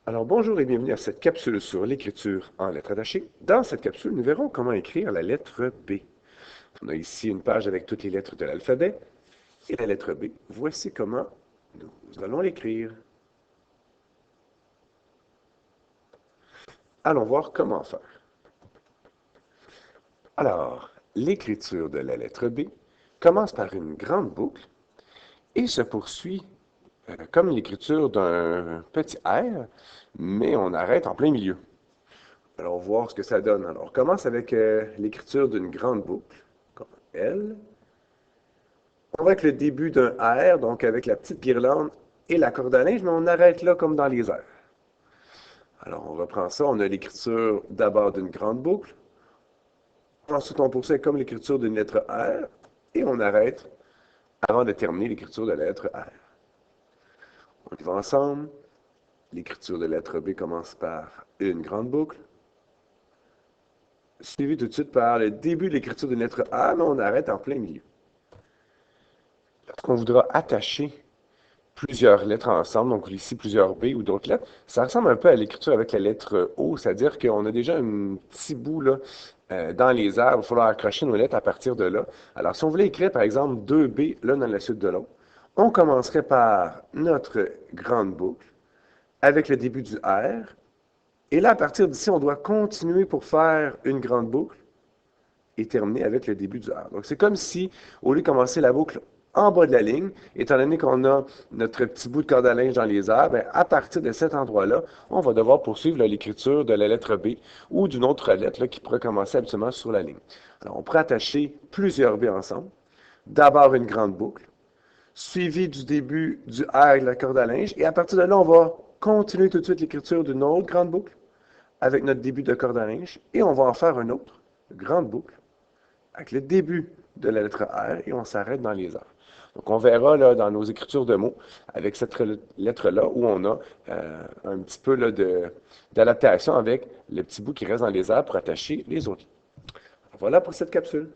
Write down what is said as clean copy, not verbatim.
Alors bonjour et bienvenue à cette capsule sur l'écriture en lettres attachées. Dans cette capsule, nous verrons comment écrire la lettre B. On a ici une page avec toutes les lettres de l'alphabet et la lettre B. Voici comment nous allons l'écrire. Allons voir comment faire. Alors, l'écriture de la lettre B commence par une grande boucle et se poursuit comme l'écriture d'un petit R, mais on arrête en plein milieu. Alors, on va voir ce que ça donne. Alors, on commence avec l'écriture d'une grande boucle, comme L. On va avec le début d'un R, donc avec la petite guirlande et la corde à linge, mais on arrête là comme dans les airs. Alors, on reprend ça. On a l'écriture d'abord d'une grande boucle. Ensuite, on poursuit comme l'écriture d'une lettre R et on arrête avant de terminer l'écriture de la lettre R. On y va ensemble. L'écriture de la lettre B commence par une grande boucle, suivi tout de suite par le début de l'écriture d'une lettre A, mais on arrête en plein milieu. Lorsqu'on voudra attacher plusieurs lettres ensemble, donc ici plusieurs B ou d'autres lettres, ça ressemble un peu à l'écriture avec la lettre O, c'est-à-dire qu'on a déjà un petit bout là, dans les airs, il va falloir accrocher nos lettres à partir de là. Alors, si on voulait écrire, par exemple, deux B l'un dans la suite de l'autre, on commencerait par notre grande boucle avec le début du R, et là, à partir d'ici, on doit continuer pour faire une grande boucle et terminer avec le début du R. Donc, c'est comme si, au lieu de commencer la boucle en bas de la ligne, étant donné qu'on a notre petit bout de corde à linge dans les airs, bien, à partir de cet endroit-là, on va devoir poursuivre l'écriture de la lettre B ou d'une autre lettre là, qui pourrait commencer absolument sur la ligne. Alors, on pourrait attacher plusieurs B ensemble. D'abord une grande boucle, suivie du début du R de la corde à linge, et à partir de là, on va continuer tout de suite l'écriture d'une autre grande boucle avec notre début de corde à linge, et on va en faire une autre grande boucle avec le début de la lettre R et on s'arrête dans les airs. Donc, on verra là, dans nos écritures de mots avec cette lettre-là où on a un petit peu là, d'adaptation avec le petit bout qui reste dans les airs pour attacher les autres. Voilà pour cette capsule.